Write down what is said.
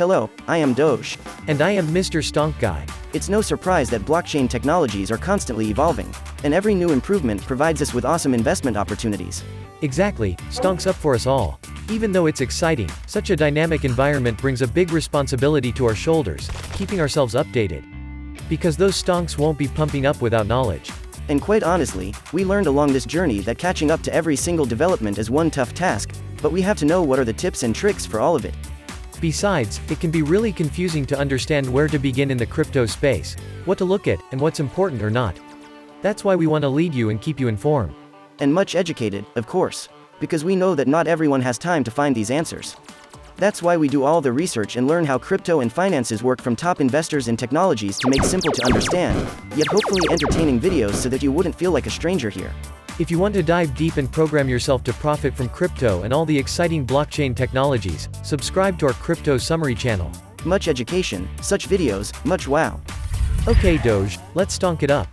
Hello, I am Doge. And I am Mr. Stonk Guy. It's no surprise that blockchain technologies are constantly evolving, and every new improvement provides us with awesome investment opportunities. Exactly, Stonk's up for us all. Even though it's exciting, such a dynamic environment brings a big responsibility to our shoulders, keeping ourselves updated. Because those stonks won't be pumping up without knowledge. And quite honestly, we learned along this journey that catching up to every single development is one tough task, but we have to know what are the tips and tricks for all of it. Besides, it can be really confusing to understand where to begin in the crypto space, what to look at, and what's important or not. That's why we want to lead you and keep you informed. And much educated, of course. Because we know that not everyone has time to find these answers. That's why we do all the research and learn how crypto and finances work from top investors and technologies to make simple to understand, yet hopefully entertaining videos so that you wouldn't feel like a stranger here. If you want to dive deep and program yourself to profit from crypto and all the exciting blockchain technologies, subscribe to our Crypto Summary channel. Much education, such videos, much wow. Okay Doge, let's stonk it up.